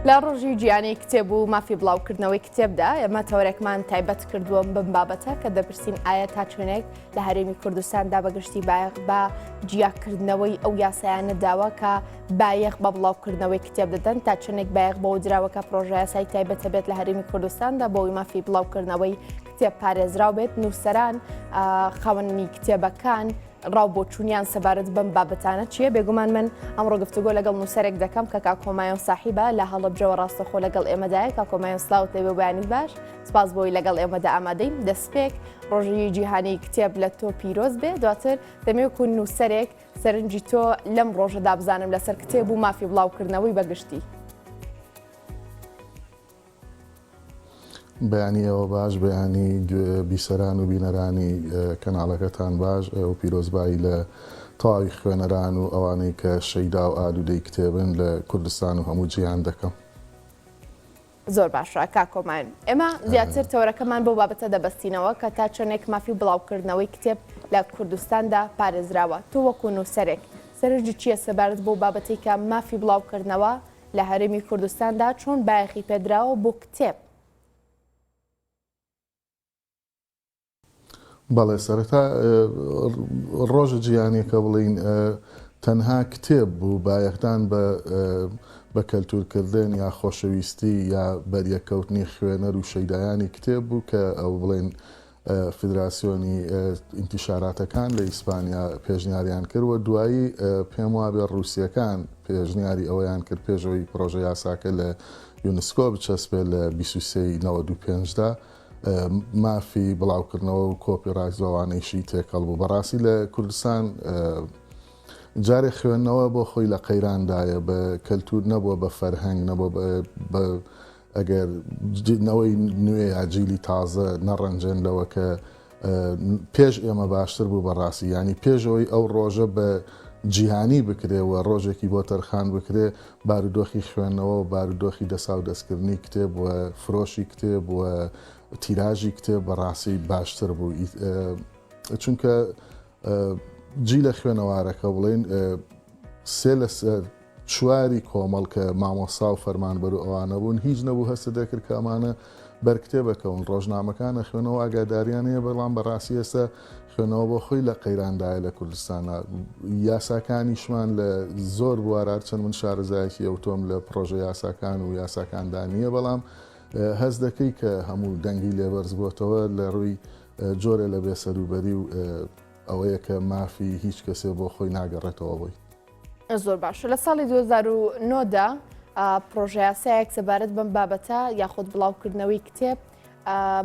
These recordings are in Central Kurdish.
لە ڕۆژی گیانی کتێب و مافی بڵاوکردنەوەی کتێبدا ئێمە تەورێکمان تایبەت کردووە بم بابەتە کە دەپرسین ئایا تا چۆنێک لە هەرێمی کوردستاندا بەگشتی بایەخ بە جیاکردنەوەی ئەو یاسایانە داوە کە بایەخ بە بڵاوکردنەوەی کتێب دەدەن تا چۆنێک بایەخ بۆ دراوەکە پرۆژە یاسای تایبەتە بێت لە هەرێمی کوردستاندا بۆی مافی بڵاوکردنەوەی کتێب پارێزراو بێت. نووسەران خاوەنی کتێبەکان ڕاو بۆ چوونیان سەبارەت بەم بابەتانە چییە؟ بێگومان من ئەمڕۆ گفتوگۆ لەگەڵ نووسەرێک دەکەم کە کاکۆمایۆن ساحیبە لە هەڵەبجەوە ڕاستەخۆ لەگەڵ ئێمەدایە. کاکۆمایۆن سلااوت لێ بێ بەیانی باش، سپاس بۆی لەگەڵ ئێمەدا ئامادەین. دەستپێک ڕۆژی جیهانی کتێب لە تۆ پیرۆز بێ. دواتر دەمەوێت نووسەرێک سەرنجی تۆ لەم ڕۆژەدا بزانم لەسەر کتێب و مافی بڵاوکردنەوەی بەگشتی. بەیانی ئەوە باش، بەیانی بیسەران و بینەرانی کەناڵەکەتان باش و پیرۆزبایی لە تەواوی خوێنەران و ئەوانەی کە شەیدا و ئالوودەی کتێبن لە کوردستان و هەموو جیهان دەکەم. زۆر باشە کاکۆمان. ئێمە زیاتر تەورەکەمان بۆ بابەتە دەبەستینەوە کە تا چۆنێک مافی بڵاوکردنەوەی کتێب لە کوردستاندا پارێزراوە. تۆ وەکو نووسەرێک سەرنجی چییە سەبارەت بۆ بابەتەی کە مافی بڵاوکردنەوە لە هەرێمی کوردستاندا چۆن بایەخی پێدراوە بۆ کتێب؟ بەڵێ سەرەتا ڕۆژە جیهانیەکە بڵین تەنها کتێب بوو بایەختان بە کەلتورکردن یا خۆشەویستی یا بەریەکەوتنی خوێنەر و شەیدایانی کتێب بوو کە ئەو بڵێن فیدراسیۆنی ئینتیشاراتەکان لە ئیسپانیا پێشنیاریان کردوە. دوایی پێم وابێ ڕووسیەکان پێشنیاری ئەوەیان کرد پێشەوەی پرۆژە یاساکە لە یونسکۆ بچەسپێت لە 2395دا مافی بڵاوکردنەوە و کۆپیڕایت زۆوانەیشی تێکەڵ بوو. بەڕاستی لە کوردستان جارێک خوێندنەوە بۆ خۆی لە قەیراندایە بە کەلتور نەبووە، بە فەرهەنگ نەبووە، ئەگەر نەوەی نوێ یاجیلی تازە نەڕەنجێن لەوە کە پێش ئێمە باشتر بوو. بەڕاستی ینی پێشەوەی ئەو ڕۆژە بە جیهانی بکرێەوە ڕۆژێکی بۆ تەرخان بکرێ بارودۆخی خوێندنەوە و بارودۆخی دەسا و دەستکردنی کتێب و فرۆشی کتێب و تیراژی کتێب بەڕاستی باشتر بوو. چونکە جی لە خوێنەوارەکە بڵێن سێ لە چواری کۆمەڵ کە مامۆستا و فەرمانبەر و ئەوانە بوون هیچ نەبوو هەستە دەکرد کە ئەمانە بەرکتێبەکەون. ڕۆژنامەکانە خوێنەوە ئاگاداریان هەیە، بەڵام بەڕاستی ئێستا خوێنەوە بۆ خۆی لە قەیراندایە لە کوردستانە. یاساکانیشمان لە زۆر بوارات چەند من شارەزایەکی ئەوتۆم لە پرۆژە یاساکان و یاساکاندانیە، بەڵام هەست دەکەی کە هەموو دەنگی لێبەرز بۆتەوە لە ڕووی جۆرە لە بێسەروبەری و ئەوەیە کە مافی هیچ کەسێ بۆ خۆی ناگەڕێتەوە بووی. زۆر باشە. لە ساڵی 2009دا پرۆژە یاسایەک سەبارەت بەم بابەتە یاخود بڵاوکردنەوەی کتێب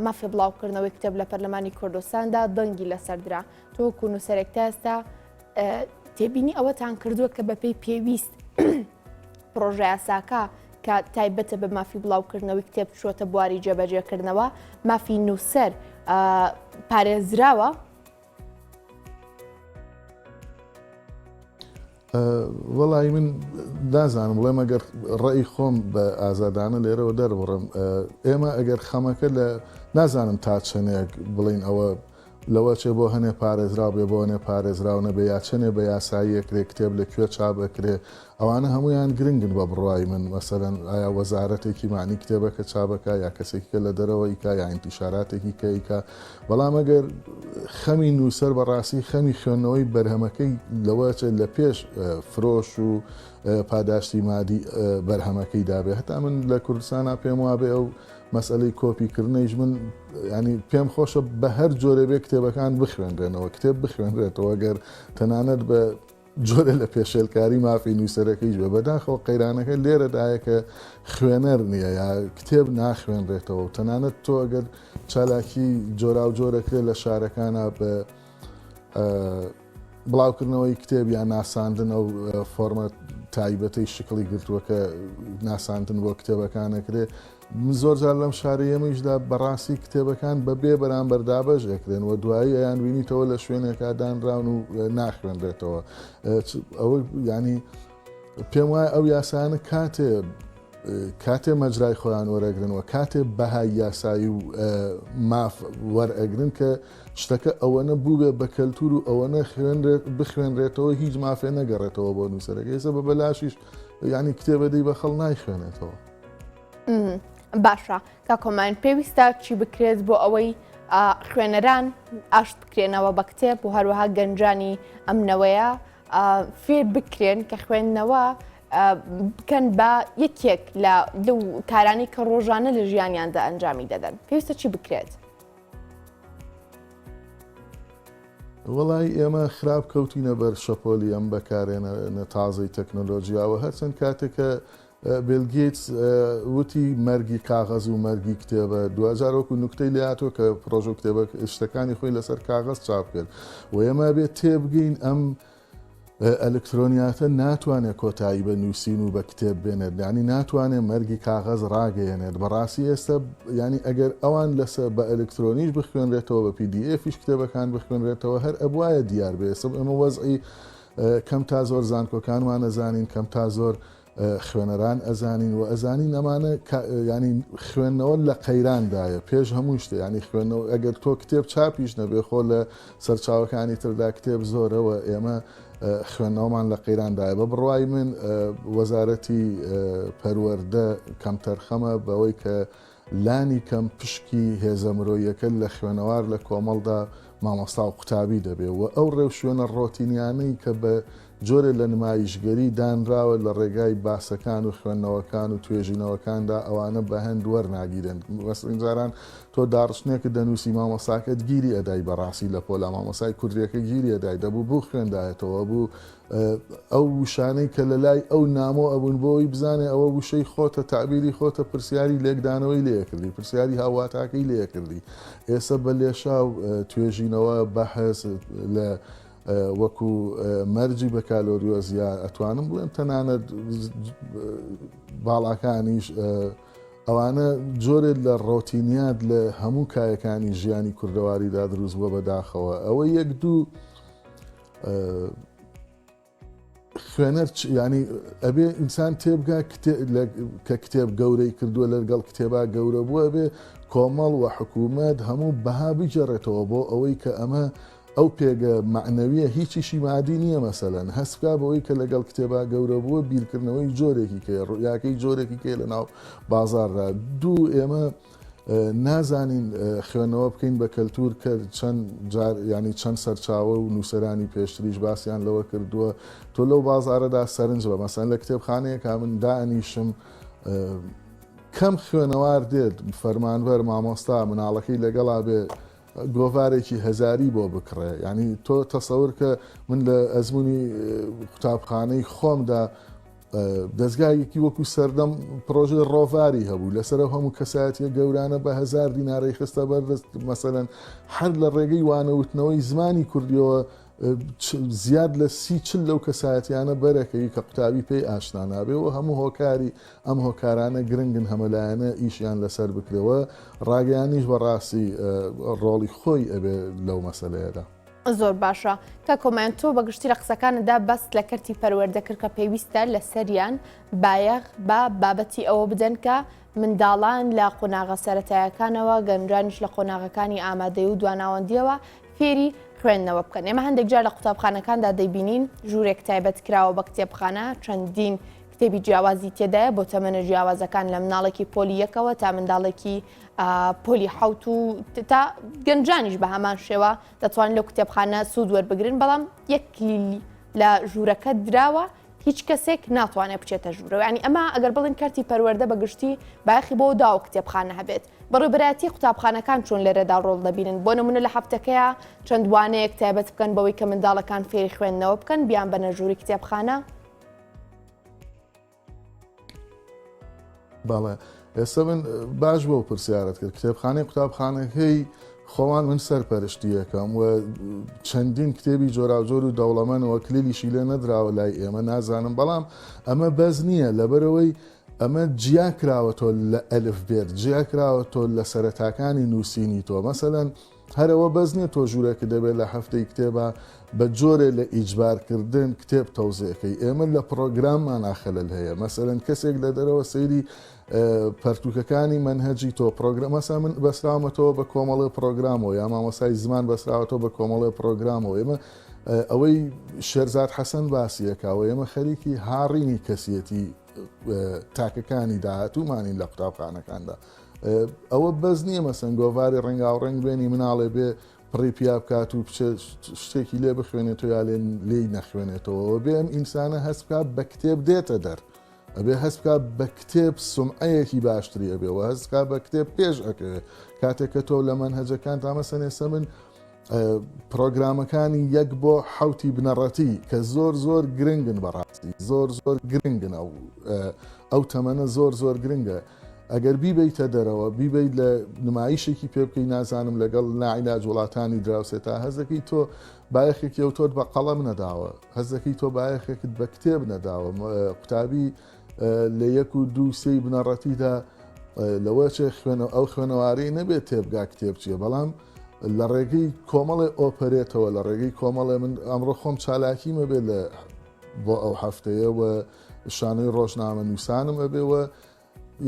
مافی بڵاوکردنەوەی کتێب لە پەرلەمانی کوردستاندا دەنگی لەسەردرا. تۆ وەکو نووسەرێک تا ئێستا تێبینی ئەوەتان کردووە کە بەپێی پێویست پرۆژە یاساکە کە تایبەتە بە مافی بڵاوکردنەوەی کتێب چۆتە بواری جێبەجێکردنەوە مافی نووسەر پارێزراوە؟ وەڵی من دازانم بڵێم ئەگەر ڕێی خۆم بە ئازادانە لێرەوە دەربڕم. ئێمە ئەگەر خەمەکە لە نازانم تا چەندێک بڵین ئەوە لەوە چێ بۆ هەنێ پارێزراو بێ بۆ هەنێ پارێزراونە بێ یا چەنێ بە یاساییەکرێ کتێب لەکوێ چابەکرێ، ئەوانە هەمویان گرنگن بە بڕای من. مەسەرەن ئایا وەزارەتێکی معنی کتێبەکە چابەکە یا کەسێکە لە دەرەوەیکە یا ئینتیشاراتێکی کەیکە. بەڵام ئەگەر خەمی نووسەر بەڕاستی خەمی خوێندنەوەی بەرهەمەکەی لەوە چێت لە پێش فرۆش و پاداشتی مادی بەرهەمەکەی دابێ. هەتا من لە کوردستانە پێم وابێ ئەو مەسئلەی کۆپیکردنیش من ینی پێم خۆشە بە هەر جۆرە بێ کتێبەکان بخوێنرێنەوە، کتێب بخوێنرێتەوە. گەر تەنانەت بە جۆرە لە پێشێلکاری مافی نووسەرەکەیش بێ. بەداخەوە قەیرانەکە لێرەدایە خوێنەر نییە یا کتێب ناخوێنرێتەوە و تەنانەت تۆ ئەگەر چالاکی جۆرا و جۆرەکرێت لە شارەکانە بە بڵاوکردنەوەی کتێب یا ناساندن ئەو فۆرمە تایبەتەی شکڵی گرتووە کە ناساندن بۆ کتێبەکانەکرێ. زۆر جار لەم شارە ئێمەیشدا بەڕاستی کتێبەکان بەبێ بەرامبەر دابەژێکرێن و دوایی ئەیان بینیتەوە لە شوێنێکا دانراون و ناخوێنرێتەوە. ئەوە ینی پێم وایە ئەو یاسانە کاتێ مەجرای خۆیان وەرەگرنەوە، کاتێ بەهای یاسایی و ماف وەرئەگرن کە شتەکە ئەوەنە بوو بێ بە کەلتور و ئەوەنە بخوێنرێتەوە هیچ مافێ نەگەڕێتەوە بۆ نووسەرەکە. ئێستا بە بەلاشیش ینی کتێبە دەی بە خەڵ نایخوێنێتەوە. باشە کا کۆمان پێویستە چی بکرێت بۆ ئەوەی خوێنەران ئاشت بکرێنەوە بە کتێب و هەروەها گەنجانی ئەمنەوەیە فێر بکرێن کە خوێندنەوە بکەن بە یەکێک لە کارانی کە ڕۆژانە لە ژیانیاندا ئەنجامی دەدەن پێویستە چی بکرێت؟ وڵی ئێمە خراپ کەوتینە بەر شەپۆلی ئەم بەکارێنە تازەی تەکنۆلۆژیاوە هەرچەند کاتێکە بیلگیتس وتی مەرگی کاغەز و مەرگی کتێبە 2000 وەکو نوکتەی لاتۆ کە پرۆژە کتێبە شتەکانی خۆی لەسەر کاغەز چاپ کرد و ئێمە بێت تێبگەین ئەم ئەلکترۆنیاتە ناتوانێت کۆتایی بە نووسین و بە کتێب بێنێت ینی ناتوانێت مەرگی کاغەز ڕاگەیەنێت بەڕاستی ئێستا ینی ئەگەر ئەوان لەسەر بە ئەلکترۆنیش بخوێنرێتەوە بە PDFیش کتێبەکان بخوێنرێتەوە هەر ئەبواە دیار بێ ئەمە وەزعی کەم تا زۆر زانکۆکانمان ئەزانین کەم تا زۆر خوێنەران ئەزانین و ئەزانین ئەمانە ینی خوێندنەوە لە قەیراندایە پێش هەموو شتە ینی خوێندنەوە ئەگەر تۆ کتێب چاپیش نەبێ خۆ لە سەرچاوەکانی تردا کتێب زۆرەوە ئێمە خوێندنەوەمان لە قەیراندایە بە بڕوای من وەزارەتی پەروەردە کەم تەرخەمە بەوەی کە لانی کەم پشکی هێزە مرۆیەکە لە خوێنەوار لە کۆمەڵدا مامۆستا و قوتابی دەبێ و ئەو ڕێو شوێنە ڕۆتینیانەی کە بە جۆرە لە نمایشگەری دانراوە لە ڕێگای باسەکان و خوێندنەوەکان و توێژینەوەکاندا ئەوانە بە هەند وەرناگیرن وەسجاران تۆ داڕشتێکە دەنووسی مامۆساکەت گیری ئەدای بەڕاستی لە پۆلا مامۆسای کوردیەکە گیری ئەدای دەبوو بوو خوێندایەتەوە بوو ئەو وشانەی کە لە لای ئەو نامۆ ئەبوون بۆی بزانێ ئەوە وشەی خۆتە تعبیری خۆتە پرسیاری لێکدانەوەی لێکردی پرسیاری هاواتاکەی لێکردی ئێستا بە لێشا و توێژینەوە بەحەز لە وەکو مەرجی بە کالۆریۆزیا ئەتوانم بڵێم تەنانەت باڵاکانیش ئەوانە جۆرێک لە ڕۆتینیات لە هەموو کایەکانی ژیانی کوردەواریدا دروست بووە بەداخەوە ئەوە یەک دوو خوێنەر ینی ئەبێ ئینسان تێبگا کە کتێب گەورەی کردووە لەگەڵ کتێبا گەورە بووە ئەبێ کۆمەڵ و حکوومەت هەموو بەها بجێڕێتەوە بۆ ئەوەی کە ئەمە ئەو پێگە معنەویە هیچیشی مادی نییە مەسەلەن هەستکا بەوەی کە لەگەڵ کتێبا گەورە بووە بیرکردنەوەی جۆرێکی کێ ڕویاکەی جۆرێکی کێ لە ناو بازاردا دوو ئێمە نازانین خوێنەوە بکەین بە کەلتور کە چەند ینی چەند سەرچاوە و نووسەرانی پێشتریش باسییان لەوە کردووە تۆ لەو بازارەدا سەرنج بە مەسەن لە کتێبخانەیەکا من دانیشم کەم خوێنەوار دێت فەرمانبەر مامۆستا مناڵەکەی لەگەڵا بێ گۆڤارێکی هەزاری بۆ بکڕێ ینی تۆ تەسەور کە من لە ئەزمموی قوتابخانەی خۆمدا دەستگایەکی وەکو سەردەم پرۆژه ڕۆڤاری هەبوو لەسەر هەموو کەسایەتیە گەورانە بە 1000 دینارەی خستە بەردەست مەسەلەن هەر لە ڕێگەی وانەوتنەوەی زمانی کوردیەوە زیاد لە 30 لەو کەسایەتیانە بەرەکەوی کە قوتابی پێی ئاشنا نابێ و هەموو هۆکاری ئەم هۆکارانە گرنگن هەمەلایەنە ئیشیان لەسەر بکرەوە ڕاگەیانیش بەڕاستی ڕۆڵی خۆی ئەبێ لەو مەسەلەیەدا. زۆر باشە کە کۆمنتۆ بەگشتی لە قسەکاندا بەست لە کەرتی پەروەردە کرد کە پێویستە لە سەریان بایەخ بە بابەتی ئەوە بدەن کە منداڵان لە قۆناغە سەرەتایەکانەوە گەنجانیش لە قۆناغەکانی ئامادەی و دواناوەندیەوە فێری خوێندنەوە بکەن ئێمە هەندێک جار لە قوتابخانەکاندا دەیبینین ژوورێک تایبەت کراوە بە کتێبخانە چەندین کتێبی جیاوازی تێدایە بۆ تەمەنە جیاوازەکان لە مناڵێکی پۆلی یەکەوە تا منداڵێکی پۆلی حوت و تا گەنجانیش بە هەمان شێوە دەتوانین لەو کتێبخانە سوود وەربگرن بەڵام یەک کلیلی لە ژوورەکە دراوە هیچ کەسێک ناتوانێت بچێتە ژوورەوە ینی ئەمە ئەگەر بڵین کارتی پەروەردە بەگشتی باخی بۆ داوە کتێبخانە هەبێت بەڕێوەبەتی قوتابخانەکان چۆن لێرەدا ڕۆڵ دەبینن بۆ نمونە لە هەفتەکەیە چەند وانەیەک تایبەت بکەن بەوەی کە منداڵەکان فێری خوێندنەوە بکەن بیان بەنە ژووری کتێبخانە. باڵێ ئێستا من باش بۆ پرسیارەت کرد کتێبخانەی قوتابخانەکەی خۆمان من سەرپەرشتیەکەم و چەندین کتێبی جۆراوجۆر و دەوڵەمەنەوە کلیلیشی لێ نەدراوە لای ئێمە نازانم بەڵام ئەمە بەز نییە لەبەرەوەی ئەمە جیا کراوەتۆ لە ئەلف بێت جیا کراوەتۆ لە سەرەتاکانی نووسینی تۆ مەسەلەن هەرەوە بەز نییە تۆ ژوورێکە دەبێت لە هەفتەی کتێبە بە جۆرێ لە ئیجبارکردن کتێب تەوزێەکەی ئێمە لە پرۆگراممان ناخەلل هەیە مەسەلەن کەسێک لە دەرەوە سەیری پەرتوکەکانی منهەجی تۆ پرۆگرامەسا من بەسراومەتەوە بە کۆمەڵی پرۆگرامەوە یا مامۆسای زمان بەسراوەتەوە بە کۆمەڵی پرۆگرامەوە ئێمە ئەوەی شێرزاد حەسەن باسیەکەوە ئێمە خەریکی هاڕینی کەسیەتی تاکەکانی داهاتوومانی لە قوتابخانەکاندا ئەوە بەس نییە مەسەن گۆڤاری ڕەنگاوڕنگ بێنی مناڵێ بێ پڕی پیا بکات و شتێکی لێ بخوێنێتەوە یا لێی نەخوێنێتەوە بێ ئەم ئینسانە هەست بکات بە کتێب دێتە دەر ئەبێ هەست بکات بە کتێب سومعەیەکی باشتری ئەبێەوە هەست بکات بە کتێب پێش ئەکەوێت کاتێک کە تۆ لە مەنهەجەکان تامەسەن ئێستا من پرۆگرامەکانی 1 بۆ 7 بنەڕەتی کە زۆر گرنگن بەڕاستی زۆر گرنگن ئەو تەمەنە زۆر گرنگە ئەگەر بیبیتە دەرەوە بیبیت لە نمایشێکی پێ بکەی نازانم لەگەڵ ناعیلاج وڵاتانی دراوسێت تا هەزەکەی تۆ بایەخێکی ئەو تۆت بە قەڵەم نەداوە هەزەکەی تۆ بایەخێکت بە کتێب نەداوە قوتابی لە 1 و 2 3 بنەڕەتیدا لەوە چێ ئەو خوێنەوارەی نەبێت تێبگا کتێب چیە بەڵام لە ڕێگەی کۆمەڵی ئۆپەرێتەوە لە ڕێگەی کۆمەڵێ من ئەمڕۆ خۆم چالاکیمە بێت لە بۆ ئەو هەفتەیەوە شانەی ڕۆژنامە نووسانم ئەبێەوە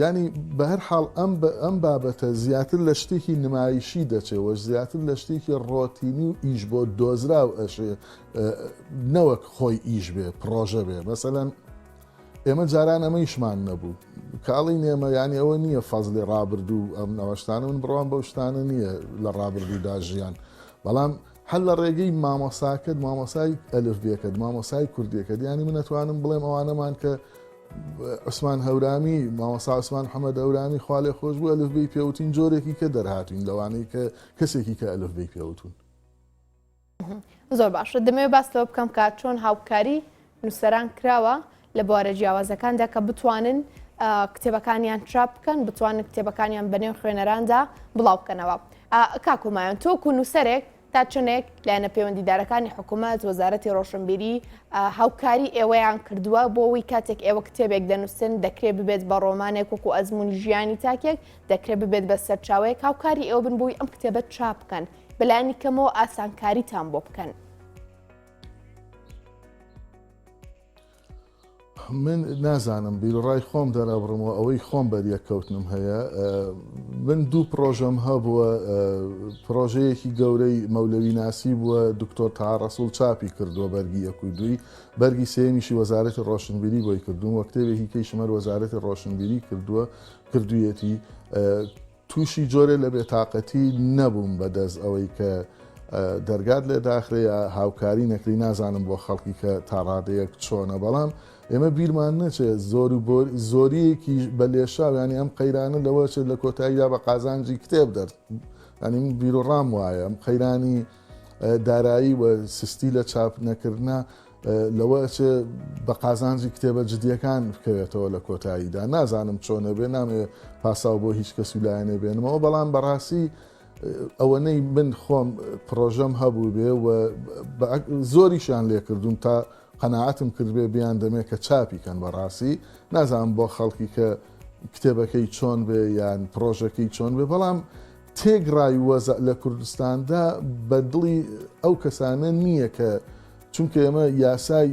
ینی بە هەر حاڵ ئەم بابەتە زیاتر لە شتێکی نمایشی دەچێەوە زیاتر لە شتێکی ڕۆتینی و ئیش بۆ دۆزرا و ئەشێ نەوەک خۆی ئیش بێ پرۆژە بێ مەسەلەن ئێمە جاران ئەمەیشمان نەبوو کاڵی نێمە ینی ئەوە نییە فەزلی ڕابردوو ئەم نەوەشتانە من بڕوان بەو شتانە نییە لە ڕابردوودا ژیان بەڵام هەل لە ڕێگەی مامۆساکرد مامۆسای ئەلفبێکرد مامۆسای کوردیەکەت ینی من نەتوانم بڵێم ئەوانەمان کە عوسمان هەورامی مامۆسا عوسمان حەمەد هەورامی خوا لێ خۆش بوو ئەلفبەی پێوتین جۆرێکی کە دەرهاتوین لەوانەی کە کەسێکی کە ئەلفبەی پێوتون زۆر باشە دەمەوێت باستەوە بکەم کە چۆن هاوکاری نووسەران کراوە لە بوارە جیاوازەکاندا کە بتوانن کتێبەکانیان چاپ بکەن بتوانن کتێبەکانیان بەنێو خوێنەراندا بڵاو بکەنەوە کاکومایان تۆکو نووسەرێک تا چنێک لایەنە پەیوەندیدارەکانی حکوومەت وەزارەتی ڕۆشنبیری هاوکاری ئێوەیان کردووە بۆ ئەوەی کاتێک ئێوە کتێبێک دەنووسن دەکرێت ببێت بە ڕۆمانێک وەکو ئەزمموی ژیانی تاکێک دەکرێت ببێت بە سەرچاوەیەک هاوکاری ئێوە بن بۆی ئەم کتێبەت چاپ بکەن بەلایانی کەمەوە ئاسانکاریتان بۆ بکەن من نازانم بیرڕای خۆم دەرەبڕمەوە ئەوەی خۆم بەریەکەوتنم هەیە من 2 پرۆژەم هەبووە پرۆژەیەکی گەورەی مەولەوی ناسی بووە دکتۆر تاڕەسوڵ چاپی کردووە بەرگی 1 و 2 بەرگی سێمیشی وەزارەتی ڕۆشنبیری بۆی کردووە وە کتێبێکی کەیشمەر وەزارەتی ڕۆشنبیری کردوویەتی تووشی جۆرە لە بێتاقەتی نەبووم بەدەست ئەوەی کە دەرگات لێ داخرێ هاوکاری نەکری نازانم بۆ خەڵکی کە تا ڕادەیەک چۆنە بەڵام ئێمە بیرمان نەچێت زۆریەکی بە لێشاویانی ئەم قەیرانە لەوە چێت لە کۆتاییدا بە قازانجی کتێب دەر ینی من بیرۆڕام وایە ئەم قەیرانی دارایی و سستی لە چاپ نەکردنا لەوە چێ بە قازانجی کتێبە جدیەکان بکەوێتەوە لە کۆتاییدا نازانم چۆنە بێ نامێ پاساو بۆ هیچ کەس ویلایەنێ بێنمەوە بەڵام بەڕاستی ئەوەنەی من خۆم پرۆژەم هەبوو بێ و زۆریشان لێ کردوم تا قەناعەتم کردبێ بیان دەمێ کە چاپیکەن بەڕاستی نازانم بۆ خەڵکی کە کتێبەکەی چۆن بێ یان پرۆژەکەی چۆن بێ بەڵام تێگڕای وەزە لە کوردستاندا بە دڵی ئەو کەسانە نییە کە چونکە ئێمە یاسای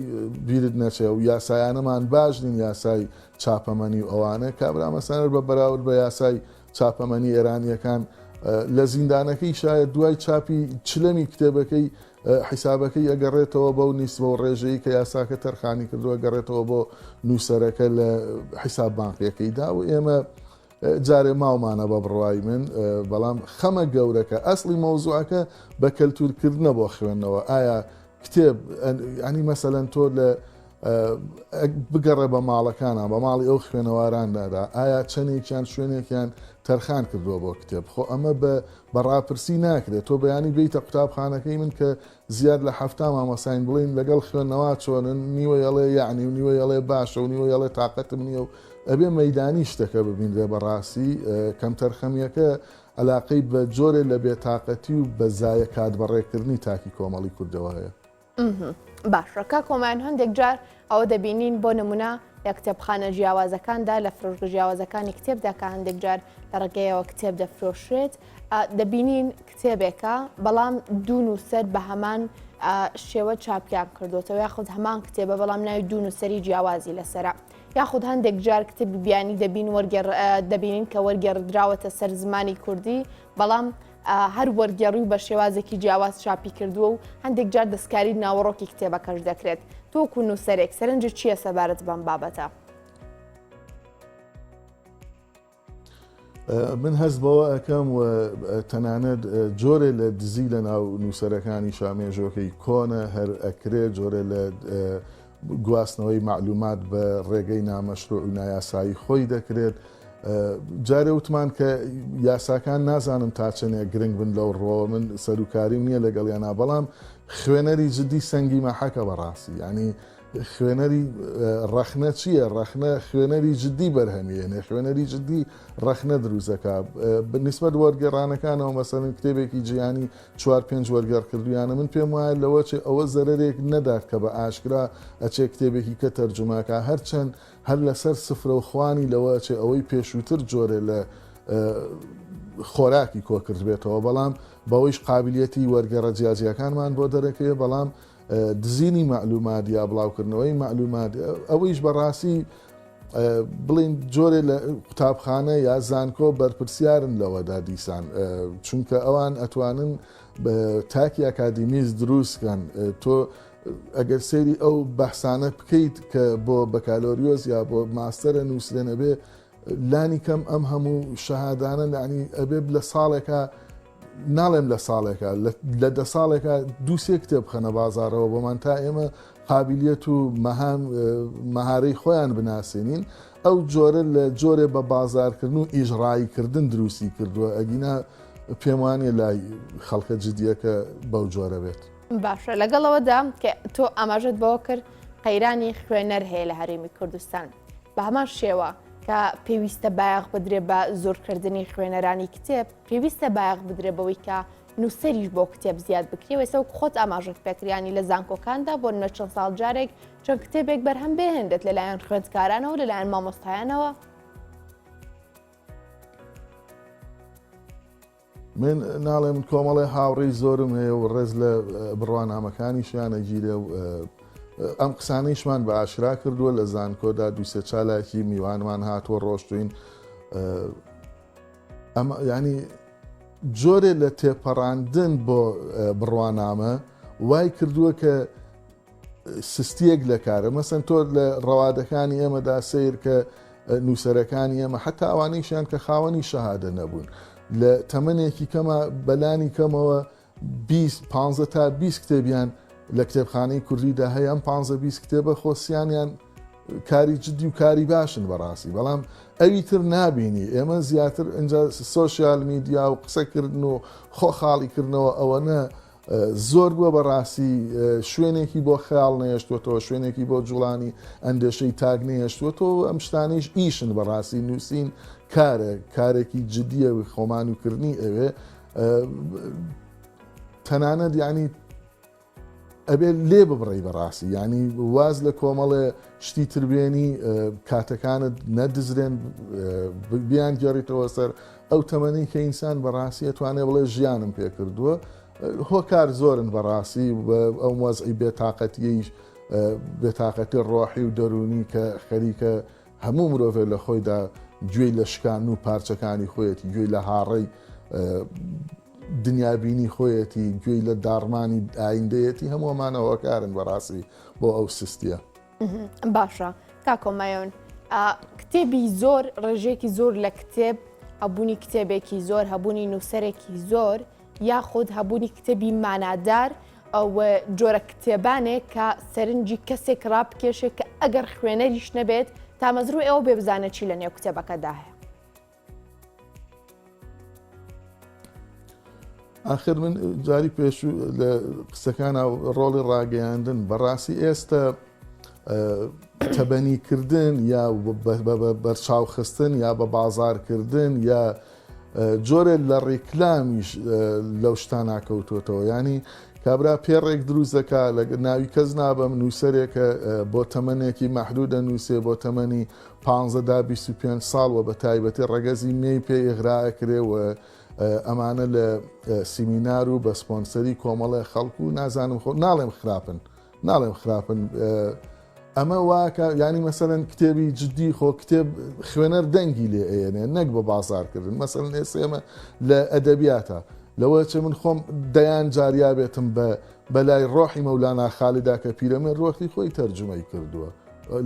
بیرت نەچێ و یاسایانەمان باش نین یاسای چاپەمەنی و ئەوانە کابرا مەسەنەر بە بەراورد بە یاسای چاپەمەنی ئێرانیەکان لە زیندانەکەی شاید دوای چاپی چلەمی کتێبەکەی حیسابەکەی ئەگەڕێتەوە بەو نیسبە و ڕێژەیە کە یاساکە تەرخانی کردووە گەڕێتەوە بۆ نووسەرەکە لە حیساب بانقیەکەیدا و ئێمە جارێ ماومانە بە بڕوای من بەڵام خەمە گەورەکە ئەسڵی مەوزوعەکە بە کەلتورکردنە بۆ خوێندنەوە ئایا کتێب ینی مەسەلەن تۆ لە بگەڕێ بە ماڵەکانە بە ماڵی ئەو خوێنەواراندادا ئایا چەندێکیان شوێنێکیان تەرخان کردووە بۆ کتێب خۆ ئەمە بەڕاپرسی ناکرێت تۆ بەیانی بیتە قوتابخانەکەی من کە زیاد لە هەفتا مامەساین بڵین لەگەڵ خوێندنەوە چۆنن نیوە یەڵێ یعنی و نیوە یەڵێ باشە و نیوە یەڵێ تااقەتم نییە و ئەبێ مەدانی شتەکە ببینرێ بەڕاستی کەم تەرخەمیەکە علاقەی بە جۆرێ لە بێتاقەتی و بە زایە کاتبەڕێکردنی تاکی کۆمەڵی کوردەوە هەیە. باشڕەکە کۆمان هەندێک جار ئەوە دەبینین بۆ نمونە لە کتێبخانە جیاوازەکاندا لە فرۆشگە جیاوازەکانی کتێبدا کە هەندێک جار لە ڕێگەیەوە کتێب دەفرۆشرێت دەبینین کتێبێکە بەڵام دوو نووسەر بە هەمان شێوە چاپیان کردوتەوە یاخود هەمان کتێبە بەڵام ناوی دوو نووسەری جیاوازی لەسرە یاخود هەندێک جار کتێبی بیانی دەبینین کە وەرگێڕدراوەتە سەر زمانی کوردی بەڵام هەر وەرگێڕی بە شێوازێکی جیاواز چاپی کردووە و هەندێک جار دەستکاری ناوەڕۆکی کتێبەکەش دەکرێت تۆکو نووسەرێک سەرنجە چییە سەبارەت بەم بابەتە؟ من هەست بەوە ئەەکەم و تەنانەت جۆرێ لە دزی لە ناو نووسەرەکانی شامێژۆکەی کۆنە هەر ئەکرێت جۆرێ لە گواستنەوەی معلومات بە ڕێگەی نامەشروع و نایاسایی خۆی دەکرێت. جارێ وتمان کە یاساکان نازانم تا چنێ گرنگ بن لەو ڕۆ من سەرکاریم نییە لەگەڵیانە بەڵام خوێنەری جددی سەنگی مەحەکە بەڕاستی ینی خوێنەری ڕەخنە چییە؟ ڕەخنە خوێنەری جددی بەرهەمێنێ خوێنەری جددی ڕەخنە دروستەکە بنسبەت وەرگێڕانەکانەوە مەسەرن کتێبێکی جیانی 4-5 وەرگەڕکردویانە من پێم وایە لەوە چێ ئەوە زەرێک نەدات کە بە ئاشکرا ئەچێ کتێبێکی کە تەرجماکە هەرچەند هەر لەسەر سفرە و خوانی لەوە چێ ئەوەی پێشووتر جۆرێ لە خۆراکی کۆکرد بێتەوە بەڵام بەوەیش قابلیەتی وەرگەڕە جیاجیەکانمان بۆ دەرەکەوێ بەڵام دزینی معلومات یا بڵاوکردنەوەی معلومات ئەوەیش بەڕاستی بڵین جۆرێ لە قوتابخانە یا زانکۆ بەرپرسیارن لەوەدا دیسان چونکە ئەوان ئەتوانن تاکی ئەکادیمیز دروستکەن تۆ ئەگەر سەیری ئەو بەحسانە بکەیت کە بۆ بەکالۆریۆز یا بۆ ماستەرە نووسێنە بێ لانی کەم ئەم هەموو شەهادانە لانی ئەبێ لە ساڵێکە ناڵێم لە ساڵێکە لە 10 ساڵێکە 2-3 کتێب خەنە بازارەوە بۆمان تا ئێمە قابلیەت و مەهارەی خۆیان بناسیێنین ئەو جۆرە لە جۆرێ بە بازارکردن و ئیژڕاییکردن دروستی کردووە ئەگینا پێم وانێ لای خەڵکە جددیەکە بەو جۆرە بێت. باشە لەگەڵەوەدا کە تۆ ئاماژت بەوە کرد قەیرانی خوێنەر هەیە لە هەرێمی کوردستان بە هەمان شێوە کە پێویستە بایەغ بدرێ بە زۆرکردنی خوێنەرانی کتێب پێویستە بایەغ بدرێ بەوەی کە نووسەریش بۆ کتێب زیاد بکرێەوە سەو خۆت ئاماژت پێکریانی لە زانکۆکاندا بۆ نە چەند ساڵ جارێک چەند کتێبێک بەرهەم بێهێندێت لەلایەن خوێندکارانەوە لەلایەن مامۆستایانەوە. من ناڵێم کۆمەڵی هاوڕێی زۆرم هەیە و ڕێز لە بڕوانامەکانیشیانە گیرێ و ئەم قسانەیشمان بە ئاشرا کردووە لە زانکۆدا 2-3 چالاکی میوانمان هاتووە ڕۆشتوین ئەمە ینی جۆرێ لە تێپەڕاندن بۆ بڕوانامە وای کردووە کە سستیەک لە کارە مەسەن تۆ لە ڕەوادەکانی ئێمەدا سیر کە نووسەرەکانی ئێمە حتا ئەوانەیشیان کە خاوەنی شەهادە نەبوون لە تەمەنێکی کەمە بەلانی کەمەوە 15 تا 20 کتێبیان لە کتێبخانەی کوردیدا هەیە ئەم 15-20 کتێبە خۆسییانیان کاری جددی و کاری باشن بەڕاستی بەڵام ئەوی تر نابینی ئێمە زیاتر ئەجا سۆسیال میدیا و قسەکردن و خۆخاڵیکردنەوە ئەوەنە زۆر بووە بەڕاستی شوێنێکی بۆ خەیاڵ نەهێشتوێتەوە شوێنێکی بۆ جوڵانی ئەندێشەی تاگ نەهێشتوێتەوە ئەم شتانەیش ئیشن بەڕاستی نووسین کارێکی جددیە خۆمان وکردنی ئەوێ تەنانەت ینی ئەبێ لێ ببڕی بەڕاستی ینی واز لە کۆمەڵێ شتی تربێنی کاتەکانت نەدزرێن بیان گێڕیتەوە سەر ئەو تەمەنی کە ئینسان بەڕاستی ئەتوانێ بڵێ ژیانم پێ کردووە هۆکار زۆرن بەڕاستی ئەو وەزئی بێتاقەتیش بێتاقەتی ڕۆحی و دەرونی کە خەریکە هەموو مرۆڤێ لە خۆیدا گوێی لە شکان و پارچەکانی خۆیەتی گوێی لە هاڕەی دنیابینی خۆیەتی گوێی لە داڕمانی ئایندەیەتی هەمووەمانەوە کارن بەڕاستی بۆ ئەو سستیە. باشە کاکۆمایۆن کتێبی زۆر ڕێژێکی زۆر لە کتێب هەبوونی کتێبێکی زۆر هەبوونی نووسەرێکی زۆر یاخود هەبوونی کتێبی مانادار ئەو جۆرە کتێبانێک کە سەرنجی کەسێک ڕابکێشێت کە ئەگەر خوێنەریش نەبێت تا مەزروو ئێوە بێ بزانە چی لە نێو کتێبەکەدا هەیە. آخر من جاری پێشوو لە قسەکان ڕۆڵی ڕاگەیاندن بەڕاستی ئێستا تەبەنیکردن یا بەرچاوخستن یا بە بازارکردن یا جۆرێک لە ڕێکلامیش لەو شتان ناکەوتوتەوە ینی کابرا پێڕێک دروست دەکا لە ناوی کەس نابم نووسەرێکە بۆ تەمەنێکی مەحدودە نووسێ بۆ تەمەنی 15-25 ساڵ و بە تایبەتی ڕەگەزی مێی پێ ئێغراکرێەوە ئەمانە لە سیمینار و بە سپۆنسەری کۆمەڵە خەڵکو و نازانم خۆ ناڵێم خراپن ئەمە واکە ینی مەسەرەن کتێبی جددی خۆ کتێب خوێنەر دەنگی لێ ئێنێ نەک بە بازارکردن مەسەرەن ئێسێمە لە ئەدەبیاتە لەوە چێ من خۆم دەیان جاریا بێتم بە لای ڕۆحی مەولانا خالیدا کە پیرەمێ ڕۆحی خۆی تەرجمەی کردووە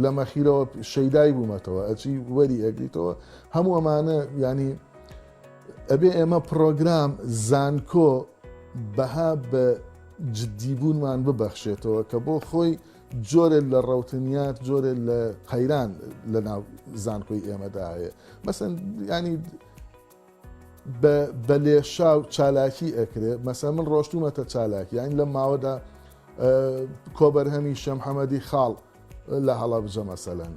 لە مەخیرەوە شەیدای بوومەتەوە ئەچی وەری ئەگریتەوە هەموو ئەمانە ینی ئەبێ ئێمە پرۆگرام زانکۆ بەها بە جددیبوونمان ببەخشێتەوە کە بۆ خۆی جۆرێک لە ڕەوتنیات جۆرێک لە قەیران لە ناو زانکۆی ئێمەدا هەیە مەسەن ینی بە لێشاو چالاکی ئەکرێ مەسە من ڕۆشتومەتە چالاکی یان لە ماوەدا کۆبەرهەمی شەمحەمەدی خاڵ لە هەڵەبجە مەسەلەن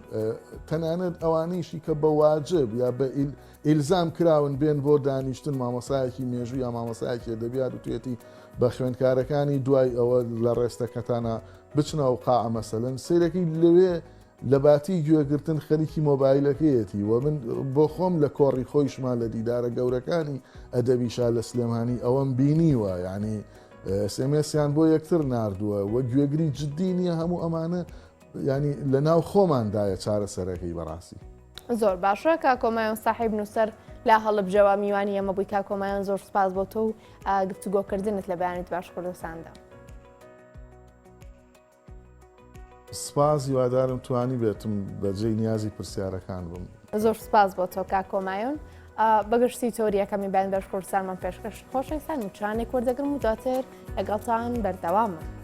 تەنانەت ئەوانەیشی کە بە واجب یا بە ئیلزام کراون بێن بۆ دانیشتن مامۆسایەکی مێژوو یا مامۆسایەکی دەبیات و توێتی بە خوێندکارەکانی دوای ئەوە لە ڕێستەکەتانە بچنەوە قاع مەسەلەن سیرەکەی لەوێ لە باتی گوێگرتن خەریکی مۆبایلەکەیەتی و من بۆ خۆم لە کۆڕی خۆیشمان لە دیدارە گەورەکانی ئەدەبی شالە سلێمانی ئەوەم بینیوە یعنی سمسیان بۆ یەکتر نردووە و گوێگری جددی نییە هەموو ئەمانە ینی لە ناو خۆماندایە چارەسەرەکەی بەڕاستی زۆر باشە کا کۆمایان ساحیب نووسەر لا هەڵبجەوە میوانی ئەمە بووی کا کۆمایان زۆر سپاس بۆ تۆ و گفتوگۆکردنت لە بەیانیت باش کوردستاندا سپاس هیوادارم توانی بێتم بەجێی نیازی پرسیارەکان بم زۆر سپاس بۆ تۆ کا کۆمایۆن بەگشتی تۆریەکەمی بەیان بەش کوردستانمان پێشکەش خۆشەویستان و چانێک وەردەگرم و دواتر لەگەڵتان بەردەوامە